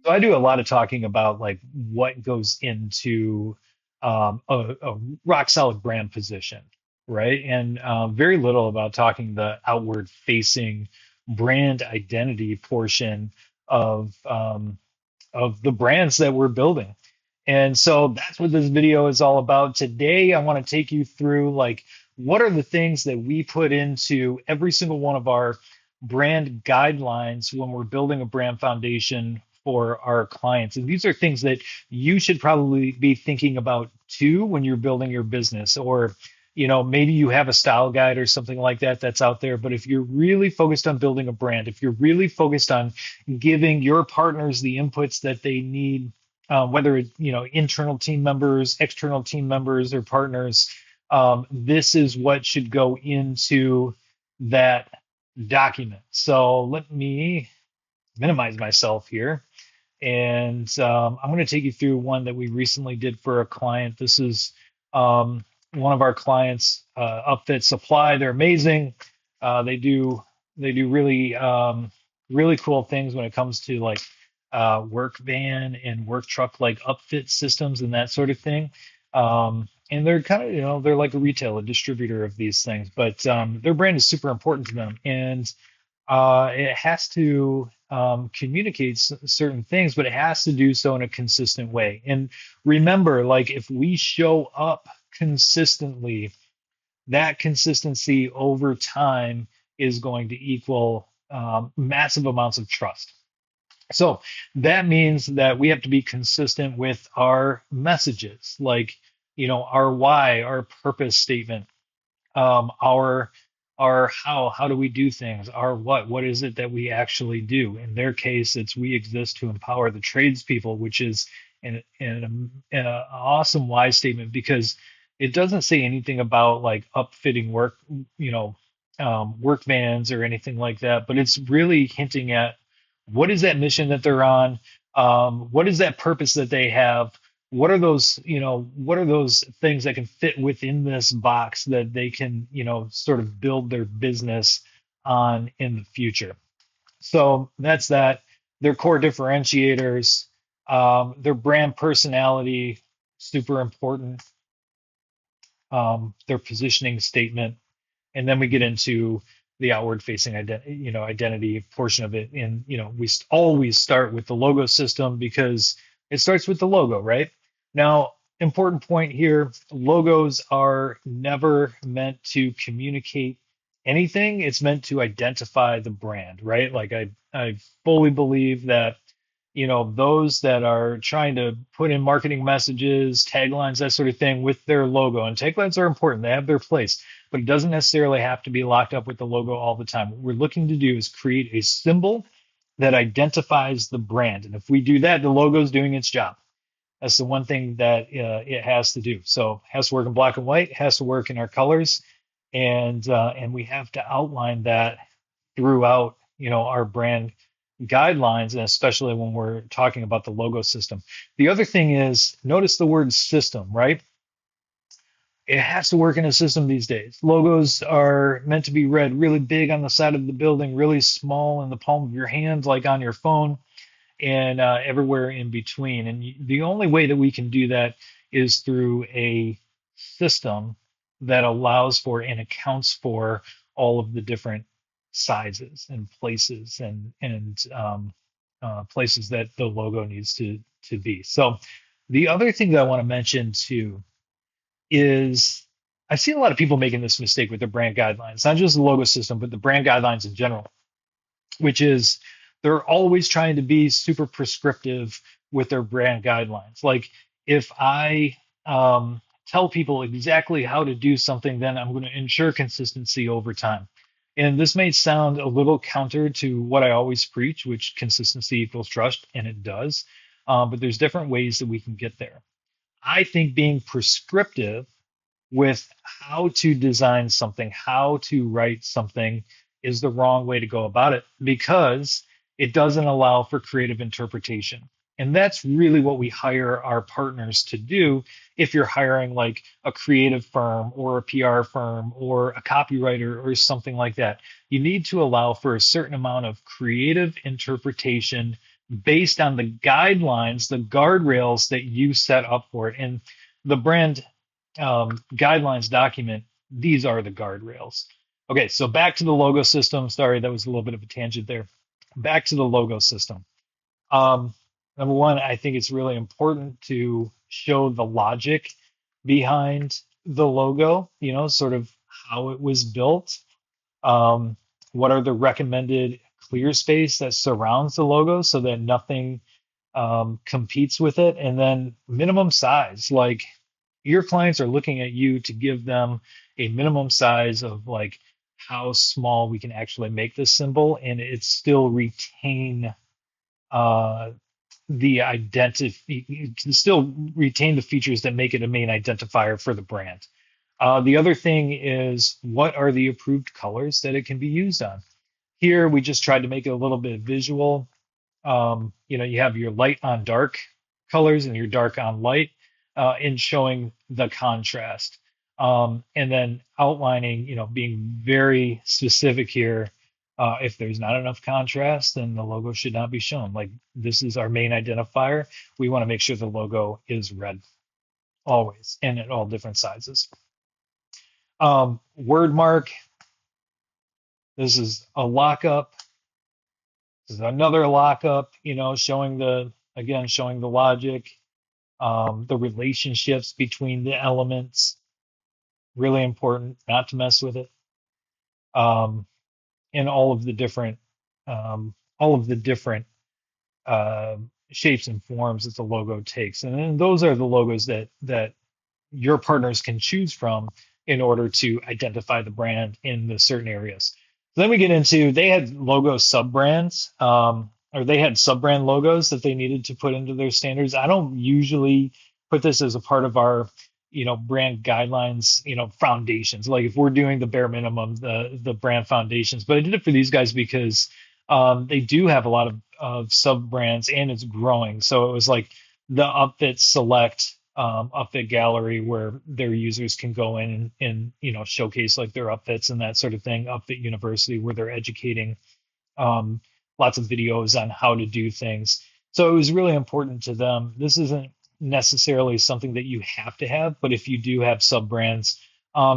So I do a lot of talking about like what goes into a rock solid brand position, right? And very little about talking the outward facing brand identity portion of the brands that we're building. And so that's what this video is all about. Today, I want to take you through like what are the things that we put into every single one of our brand guidelines when we're building a brand foundation for our clients. And these are things that you should probably be thinking about too when you're building your business, or maybe you have a style guide or something like that that's out there. But if you're really focused on building a brand, if you're really focused on giving your partners the inputs that they need, whether it's internal team members, external team members, or partners, this is what should go into that document. So let me minimize myself here. And I'm going to take you through one that we recently did for a client. This is one of our clients, Upfit Supply. They're amazing. They do really cool things when it comes to like work van and work truck like upfit systems and that sort of thing. And they're kind of they're like a retailer, a distributor of these things, but their brand is super important to them, and it has to communicate certain things, but it has to do so in a consistent way. And remember, like if we show up consistently, that consistency over time is going to equal massive amounts of trust. So that means that we have to be consistent with our messages, like our why, our purpose statement, our how do we do things, our what is it that we actually do. In their case, it's we exist to empower the tradespeople, which is an awesome why statement, because it doesn't say anything about like upfitting work vans or anything like that, but it's really hinting at what is that mission that they're on, what is that purpose that they have, what are those things that can fit within this box that they can sort of build their business on in the future. So that's that. Their core differentiators, their brand personality, super important, their positioning statement, and then we get into the outward facing identity portion of it. And we always start with the logo system because it starts with the logo, right? Now, important point here, logos are never meant to communicate anything. It's meant to identify the brand, right? Like I fully believe that those that are trying to put in marketing messages, taglines, that sort of thing with their logo, and taglines are important, they have their place, but it doesn't necessarily have to be locked up with the logo all the time. What we're looking to do is create a symbol that identifies the brand. And if we do that, the logo is doing its job. That's the one thing that it has to do. So it has to work in black and white, it has to work in our colors, and we have to outline that throughout our brand guidelines, and especially when we're talking about the logo system. The other thing is, notice the word system, right? It has to work in a system these days. Logos are meant to be read really big on the side of the building, really small in the palm of your hand, like on your phone, and everywhere in between. And the only way that we can do that is through a system that allows for and accounts for all of the different sizes and places and places that the logo needs to be. So the other thing that I want to mention too is I've seen a lot of people making this mistake with their brand guidelines, not just the logo system, but the brand guidelines in general, which is they're always trying to be super prescriptive with their brand guidelines. Like if I tell people exactly how to do something, then I'm going to ensure consistency over time. And this may sound a little counter to what I always preach, which consistency equals trust, and it does. But there's different ways that we can get there. I think being prescriptive with how to design something, how to write something is the wrong way to go about it, because it doesn't allow for creative interpretation. And that's really what we hire our partners to do. If you're hiring like a creative firm or a PR firm or a copywriter or something like that, you need to allow for a certain amount of creative interpretation based on the guidelines, the guardrails that you set up for it. And the brand guidelines document, these are the guardrails. Okay, so back to the logo system. Sorry, that was a little bit of a tangent there. Back to the logo system. Um, Number one, I think it's really important to show the logic behind the logo, sort of how it was built. Um, what are the recommended clear space that surrounds the logo so that nothing competes with it? And then minimum size, like your clients are looking at you to give them a minimum size of like how small we can actually make this symbol and it still retain uh, the identity, can still retain the features that make it a main identifier for the brand. The other thing is, what are the approved colors that it can be used on? Here, we just tried to make it a little bit visual. You have your light on dark colors and your dark on light, in showing the contrast. And then outlining, being very specific here. If there's not enough contrast, then the logo should not be shown. Like, this is our main identifier. We want to make sure the logo is red always and at all different sizes. Word mark. This is a lockup. This is another lockup, showing the logic, the relationships between the elements. Really important not to mess with it. And all of the different shapes and forms that the logo takes. And then those are the logos that your partners can choose from in order to identify the brand in the certain areas. Then we get into, they had logo sub-brands, or they had sub-brand logos that they needed to put into their standards. I don't usually put this as a part of our, brand guidelines, foundations. Like if we're doing the bare minimum, the brand foundations, but I did it for these guys because they do have a lot of sub-brands and it's growing. So it was like the Upfit Select, Upfit Gallery, where their users can go in and showcase like their upfits and that sort of thing. Upfit University, where they're educating, lots of videos on how to do things. So it was really important to them. This isn't necessarily something that you have to have, but if you do have sub brands,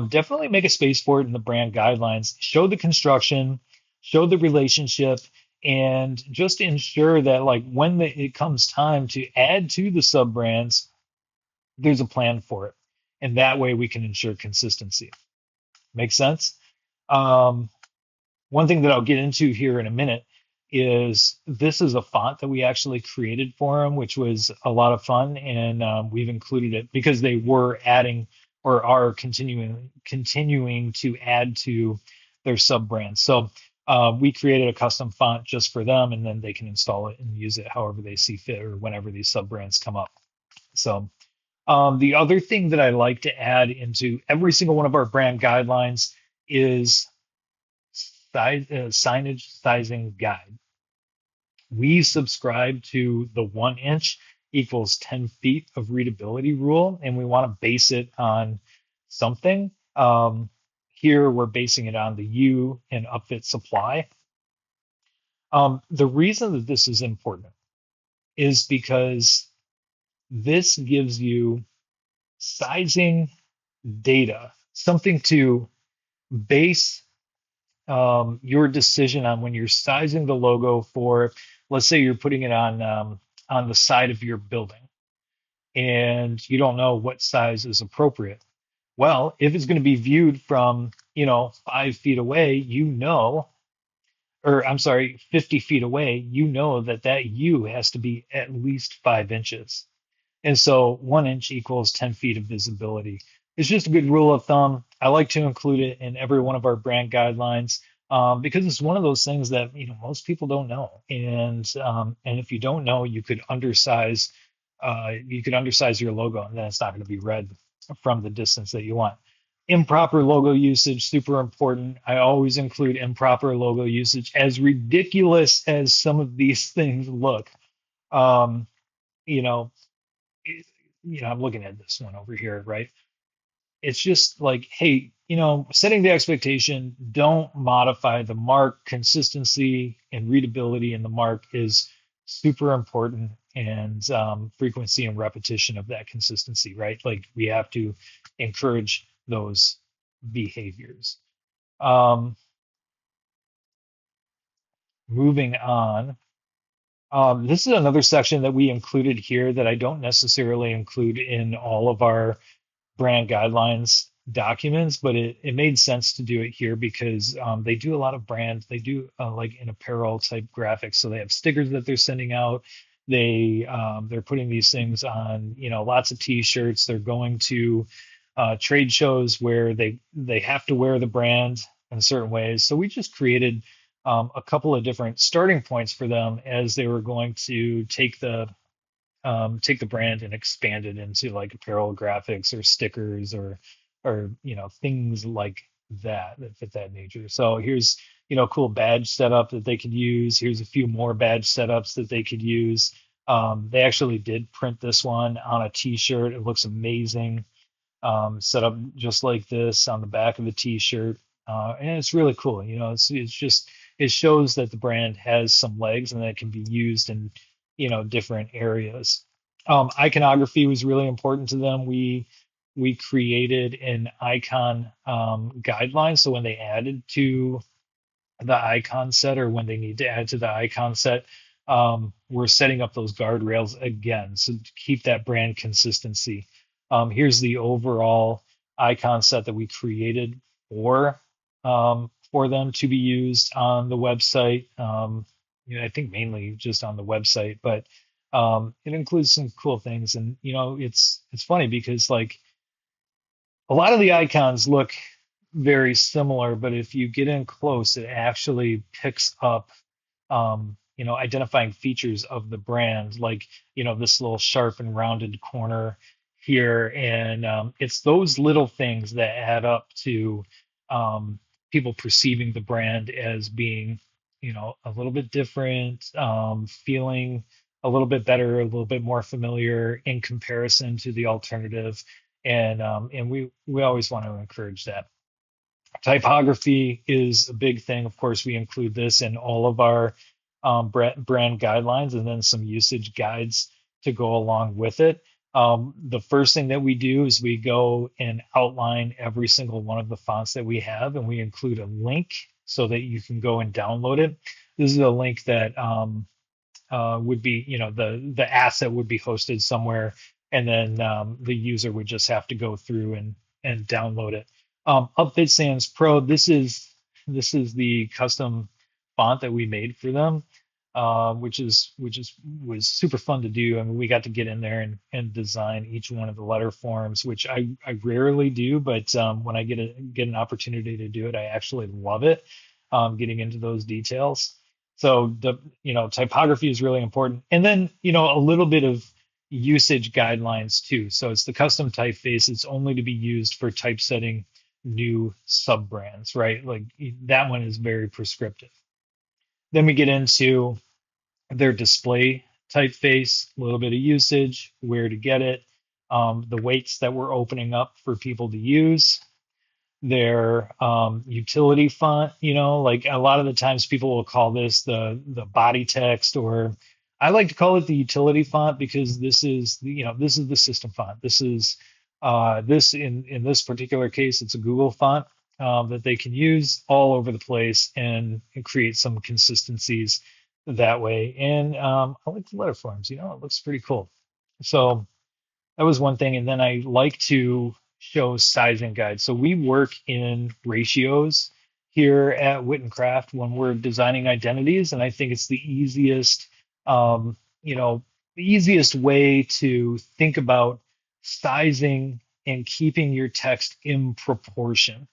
definitely make a space for it in the brand guidelines. Show the construction, show the relationship, and just ensure that like when it comes time to add to the sub brands, there's a plan for it, and that way we can ensure consistency. Make sense? One thing that I'll get into here in a minute is this is a font that we actually created for them, which was a lot of fun, and we've included it because they were adding or are continuing to add to their sub brands. So we created a custom font just for them, and then they can install it and use it however they see fit or whenever these sub brands come up. So the other thing that I like to add into every single one of our brand guidelines is signage sizing guide. We subscribe to the 1 inch equals 10 feet of readability rule, and we want to base it on something. Here we're basing it on the U and Upfit Supply. The reason that this is important is because this gives you sizing data, something to base your decision on when you're sizing the logo for, let's say you're putting it on the side of your building and you don't know what size is appropriate. Well, if it's going to be viewed from, 5 feet away, 50 feet away, that U has to be at least 5 inches. And so 1 inch equals 10 feet of visibility. It's just a good rule of thumb. I like to include it in every one of our brand guidelines because it's one of those things that most people don't know. And if you don't know, you could undersize your logo, and then it's not going to be read from the distance that you want. Improper logo usage, super important. I always include improper logo usage. As ridiculous as some of these things look, I'm looking at this one over here, right? It's just like, hey, setting the expectation, don't modify the mark. Consistency and readability in the mark is super important, and frequency and repetition of that consistency, right? Like we have to encourage those behaviors. Um, Moving on. This is another section that we included here that I don't necessarily include in all of our brand guidelines documents, but it made sense to do it here because they do a lot of brands. They do like in apparel type graphics, so they have stickers that they're sending out. They're putting these things on, lots of T-shirts. They're going to trade shows where they have to wear the brand in certain ways. So we just created a couple of different starting points for them as they were going to take the brand and expand it into like apparel graphics or stickers or things like that fit that nature. So here's cool badge setup that they could use. Here's a few more badge setups that they could use. They actually did print this one on a T-shirt. It looks amazing. Set up just like this on the back of the T-shirt, and it's really cool. It's just it shows that the brand has some legs and that it can be used in different areas. Iconography was really important to them. We created an icon guideline, so when they added to the icon set or when they need to add to the icon set, we're setting up those guardrails again, so to keep that brand consistency. Here's the overall icon set that we created for them to be used on the website. I think mainly just on the website, but it includes some cool things. And it's funny because like a lot of the icons look very similar, but if you get in close, it actually picks up identifying features of the brand, like this little sharp and rounded corner here, and it's those little things that add up to people perceiving the brand as being a little bit different, feeling a little bit better, a little bit more familiar in comparison to the alternative, and we always want to encourage that. Typography is a big thing. Of course, we include this in all of our brand guidelines and then some usage guides to go along with it. The first thing that we do is we go and outline every single one of the fonts that we have, and we include a link so that you can go and download it. This is a link that would be, the asset would be hosted somewhere, and then the user would just have to go through and download it. Upfit Sans Pro, this is the custom font that we made for them, which was super fun to do. I mean, we got to get in there and design each one of the letter forms, which I rarely do, but when I get an opportunity to do it, I actually love it, getting into those details. So the typography is really important, and then a little bit of usage guidelines too. So it's the custom typeface. It's only to be used for typesetting new sub brands, right? Like that one is very prescriptive. Then we get into their display typeface, a little bit of usage, where to get it, the weights that we're opening up for people to use, their utility font. Like a lot of the times people will call this the body text, or I like to call it the utility font because this is the system font. This is this in this particular case, it's a Google font that they can use all over the place and create some consistencies that way. And I like the letter forms. It looks pretty cool. So that was one thing. And then I like to show sizing guides. So we work in ratios here at Wittencraft when we're designing identities, and I think it's the easiest, the easiest way to think about sizing and keeping your text in proportion.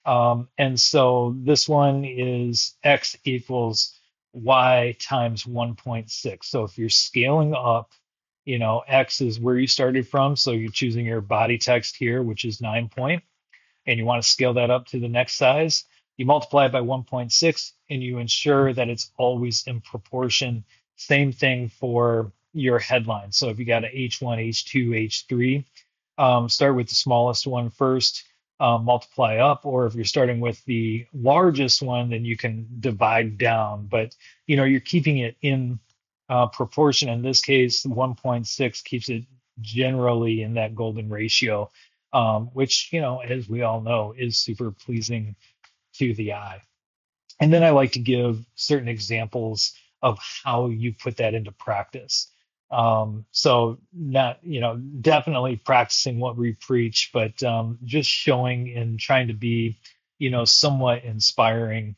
And so this one is X equals Y times 1.6. So if you're scaling up, X is where you started from. So you're choosing your body text here, which is 9 point, and you want to scale that up to the next size. You multiply it by 1.6 and you ensure that it's always in proportion. Same thing for your headline. So if you got an H1, H2, H3, start with the smallest one first, multiply up, or if you're starting with the largest one, then you can divide down. But you're keeping it in proportion. In this case, 1.6 keeps it generally in that golden ratio, which, as we all know, is super pleasing to the eye. And then I like to give certain examples of how you put that into practice. So not, definitely practicing what we preach, but just showing and trying to be, somewhat inspiring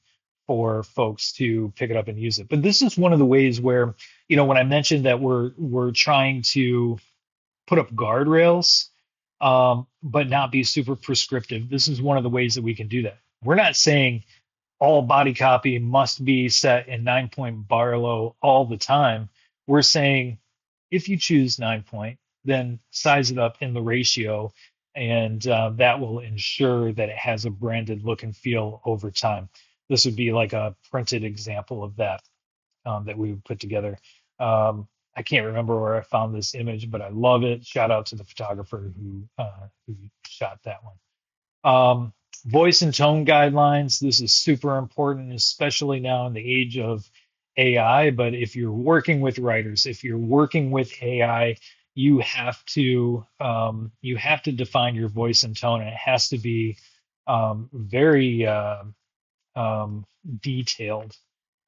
for folks to pick it up and use it. But this is one of the ways where, when I mentioned that we're trying to put up guardrails, but not be super prescriptive, this is one of the ways that we can do that. We're not saying all body copy must be set in 9-point Barlow all the time. We're saying if you choose 9-point, then size it up in the ratio, and that will ensure that it has a branded look and feel over time. This would be like a printed example of that that we would put together. I can't remember where I found this image, but I love it. Shout out to the photographer who shot that one. Voice and tone guidelines. This is super important, especially now in the age of AI. But if you're working with writers, if you're working with AI, you have to define your voice and tone, and it has to be very detailed,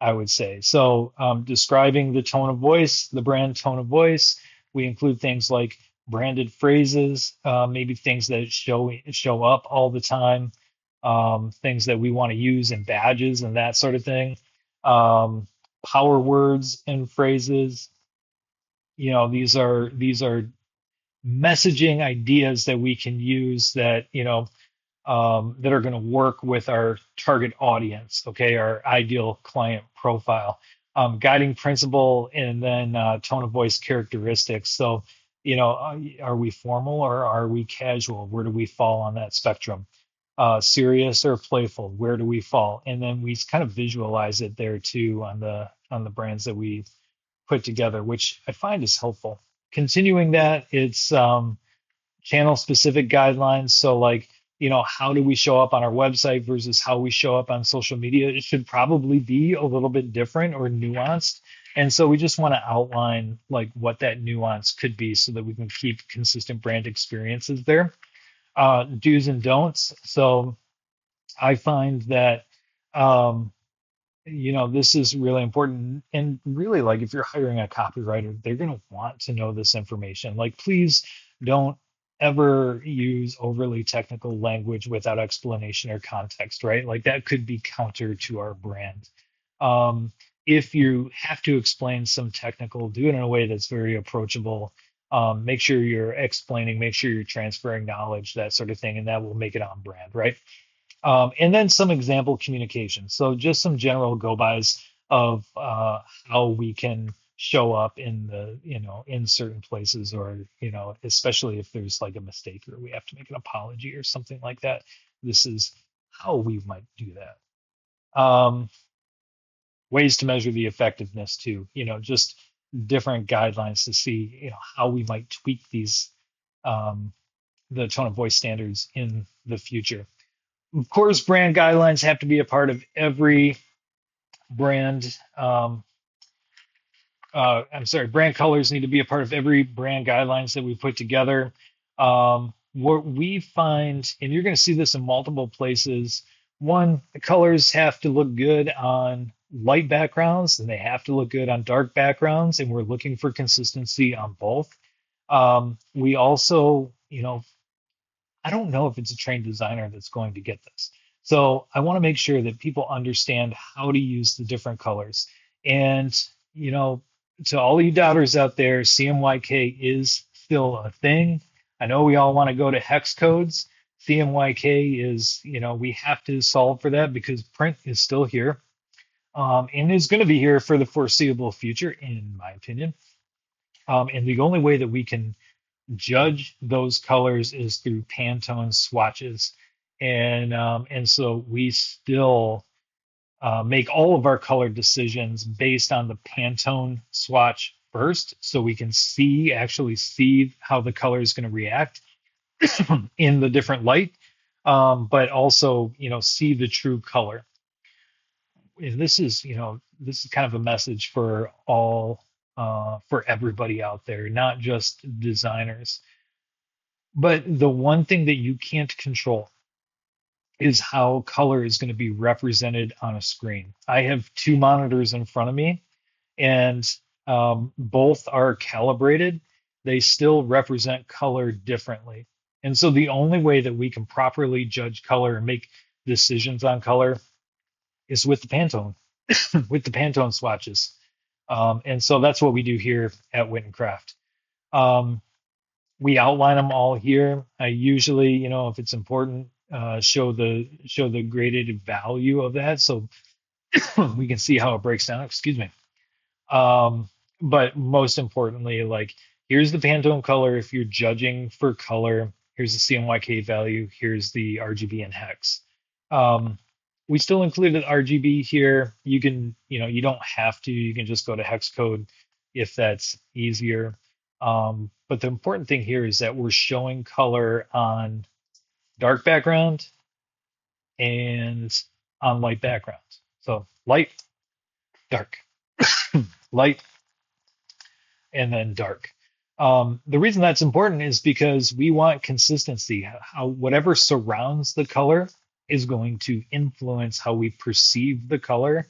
I would say. So describing the tone of voice, the brand tone of voice, we include things like branded phrases, maybe things that show up all the time, things that we want to use in badges and that sort of thing. Power words and phrases. These are messaging ideas that we can use that that are going to work with our target audience, okay, our ideal client profile. Guiding principle, and then tone of voice characteristics. So, are we formal or are we casual? Where do we fall on that spectrum? Serious or playful? Where do we fall? And then we kind of visualize it there too on the brands that we put together, which I find is helpful. Continuing that, it's channel specific guidelines. So like, how do we show up on our website versus how we show up on social media? It should probably be a little bit different or nuanced. And so we just want to outline like what that nuance could be so that we can keep consistent brand experiences there. Do's and don'ts. So I find that, this is really important. And really, like if you're hiring a copywriter, they're going to want to know this information. Like, please don't ever use overly technical language without explanation or context, right? Like that could be counter to our brand. If you have to explain some technical, do it in a way that's very approachable. Make sure you're explaining, make sure you're transferring knowledge, that sort of thing, and that will make it on brand, right? And then some example communication. So just some general go-bys of how we can show up in certain places, or especially if there's like a mistake or we have to make an apology or something like that. This is how we might do that. Ways to measure the effectiveness too. Just different guidelines to see how we might tweak these the tone of voice standards in the future. Of course, brand guidelines have to be a part of every brand. Brand colors need to be a part of every brand guidelines that we put together. What we find, and you're going to see this in multiple places, one, the colors have to look good on light backgrounds and they have to look good on dark backgrounds, and we're looking for consistency on both. We also, I don't know if it's a trained designer that's going to get this. So I want to make sure that people understand how to use the different colors. And, to all you doubters out there, CMYK is still a thing. I know we all want to go to hex codes. CMYK is, we have to solve for that because print is still here. And is going to be here for the foreseeable future, in my opinion. And the only way that we can judge those colors is through Pantone swatches, and so we still make all of our color decisions based on the Pantone swatch first, so we can actually see how the color is going to react in the different light, but also see the true color. And this is kind of a message for all for everybody out there, not just designers. But the one thing that you can't control is how color is going to be represented on a screen. I have two monitors in front of me, and both are calibrated. They still represent color differently. And so the only way that we can properly judge color and make decisions on color is with the Pantone, with the Pantone swatches. And so that's what we do here at Wit Craft. Um, we outline them all here. I usually, if it's important, show the graded value of that, so we can see how it breaks down. Excuse me. Um, but most importantly, like, here's the Pantone color. If you're judging for color, here's the CMYK value. Here's the RGB and hex. Um, we still included RGB here. You can, you don't have to. You can just go to hex code if that's easier. But the important thing here is that we're showing color on dark background and on light background. So light, dark, light, and then dark. The reason that's important is because we want consistency. How whatever surrounds the color is going to influence how we perceive the color.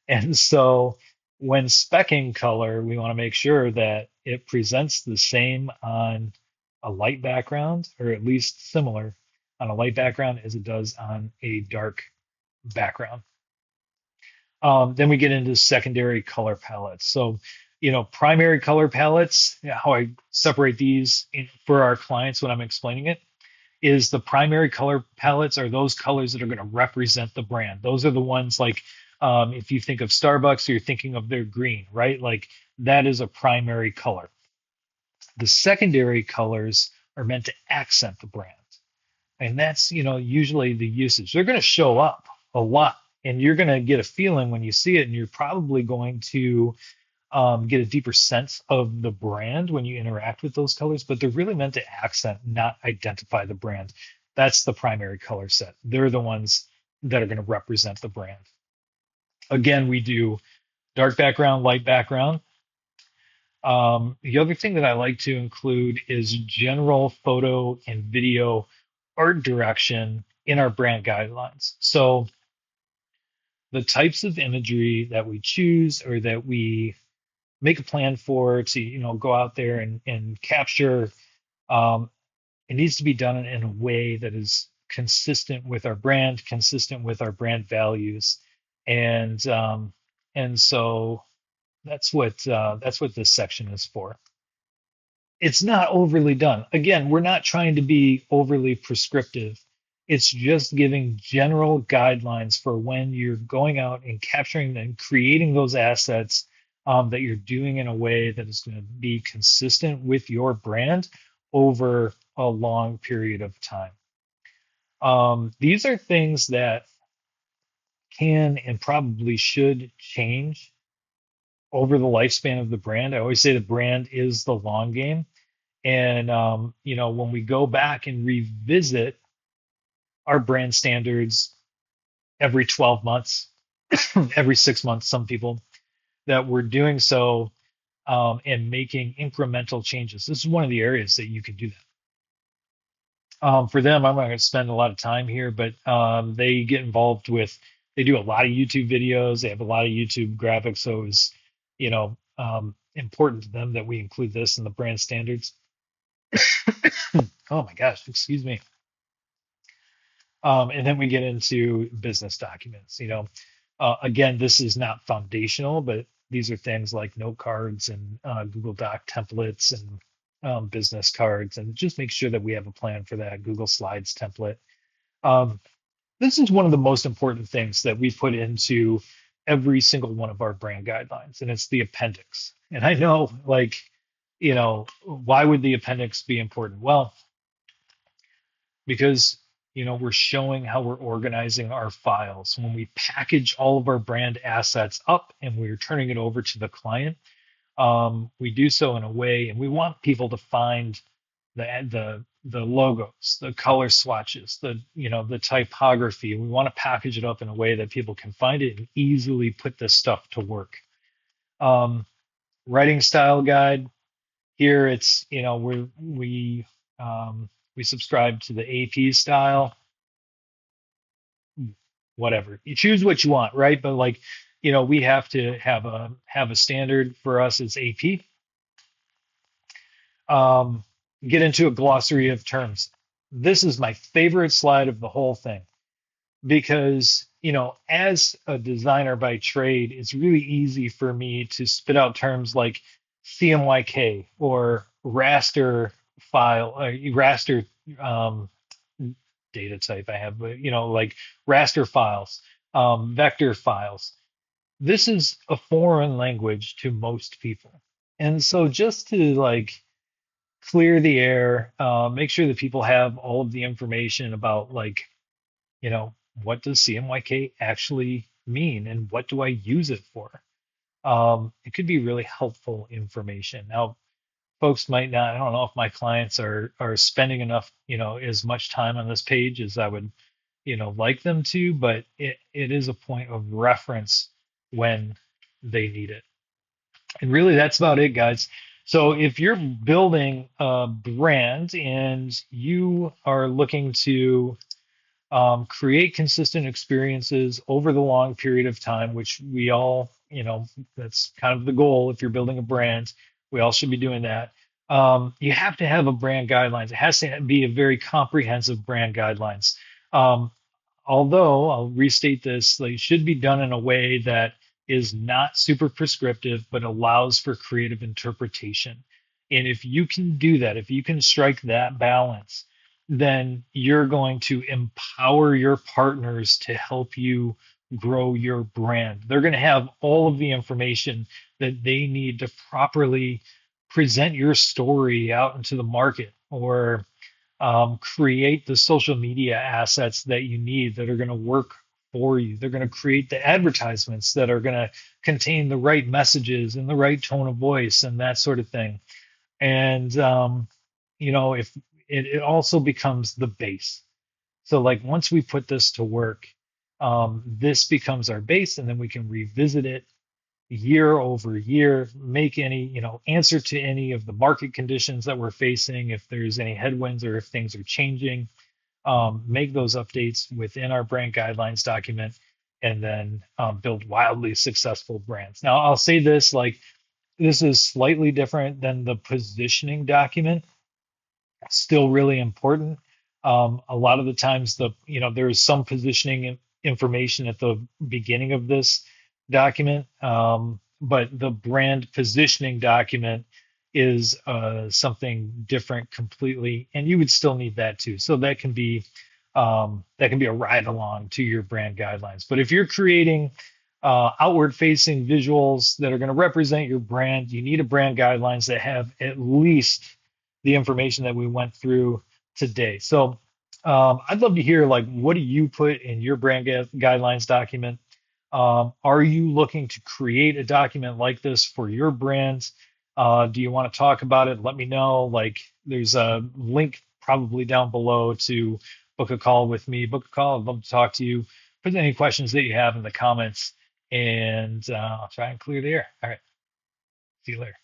And so when specking color, we want to make sure that it presents the same on a light background, or at least similar on a light background as it does on a dark background. Then we get into secondary color palettes. So, primary color palettes, how I separate these for our clients when I'm explaining it, is the primary color palettes are those colors that are going to represent the brand. Those are the ones like, if you think of Starbucks, you're thinking of their green, right? Like, that is a primary color. The secondary colors are meant to accent the brand. And that's, usually the usage. They're going to show up a lot, and you're going to get a feeling when you see it, and you're probably going to get a deeper sense of the brand when you interact with those colors, but they're really meant to accent, not identify the brand. That's the primary color set. They're the ones that are going to represent the brand. Again, we do dark background, light background. The other thing that I like to include is general photo and video art direction in our brand guidelines. So the types of imagery that we choose, or that we make a plan for to, go out there and capture, it needs to be done in a way that is consistent with our brand, consistent with our brand values. And so that's what this section is for. It's not overly done. Again, we're not trying to be overly prescriptive. It's just giving general guidelines for when you're going out and capturing and creating those assets, that you're doing in a way that is going to be consistent with your brand over a long period of time. These are things that can and probably should change over the lifespan of the brand. I always say the brand is the long game. And, when we go back and revisit our brand standards every 12 months, every 6 months, some people, that we're doing so, and making incremental changes. This is one of the areas that you can do that. For them, I'm not going to spend a lot of time here, but they get involved with, they do a lot of YouTube videos. They have a lot of YouTube graphics. So it's, important to them that we include this in the brand standards. Oh my gosh, excuse me. And then we get into business documents. Again, this is not foundational, but these are things like note cards and Google Doc templates and business cards, and just make sure that we have a plan for that Google Slides template. This is one of the most important things that we put into every single one of our brand guidelines, and it's the appendix. And I know, why would the appendix be important? Well, because we're showing how we're organizing our files. When we package all of our brand assets up and we're turning it over to the client, we do so in a way, and we want people to find the logos, the color swatches, the typography. We want to package it up in a way that people can find it and easily put this stuff to work. Writing style guide. Here it's, we subscribe to the AP style, whatever. You choose what you want, right? But like, we have to have a standard for us as AP. Um, get into a glossary of terms. This is my favorite slide of the whole thing because, as a designer by trade, it's really easy for me to spit out terms like CMYK or raster file, raster um, data type I have, but like raster files, vector files. This is a foreign language to most people. And so just to like clear the air, make sure that people have all of the information about like, what does CMYK actually mean and what do I use it for? It could be really helpful information. Now, folks might not, I don't know if my clients are spending enough, as much time on this page as I would, like them to, but it is a point of reference when they need it. And really, that's about it, guys. So if you're building a brand and you are looking to create consistent experiences over the long period of time, which we all, that's kind of the goal. If you're building a brand, we all should be doing that. You have to have a brand guidelines. It has to be a very comprehensive brand guidelines. Um, Although I'll restate this, like, it should be done in a way that is not super prescriptive, but allows for creative interpretation. And if you can do that, if you can strike that balance, then you're going to empower your partners to help you grow your brand. They're going to have all of the information that they need to properly present your story out into the market or create the social media assets that you need that are going to work for you. They're going to create the advertisements that are going to contain the right messages and the right tone of voice and that sort of thing. And if it also becomes the base. So like once we put this to work, this becomes our base, and then we can revisit it year over year, make any, answer to any of the market conditions that we're facing, if there's any headwinds or if things are changing, make those updates within our brand guidelines document, and then build wildly successful brands. Now, I'll say this, like, this is slightly different than the positioning document, still really important. A lot of the times, there is some positioning information at the beginning of this document, but the brand positioning document is something different completely, and you would still need that too. So that can be a ride along to your brand guidelines. But if you're creating outward facing visuals that are going to represent your brand, you need a brand guidelines that have at least the information that we went through today. So I'd love to hear, like, what do you put in your brand guidelines document? Are you looking to create a document like this for your brand? Do you want to talk about it? Let me know. Like, there's a link probably down below to book a call with me. Book a call. I'd love to talk to you. Put any questions that you have in the comments, and I'll try and clear the air. All right. See you later.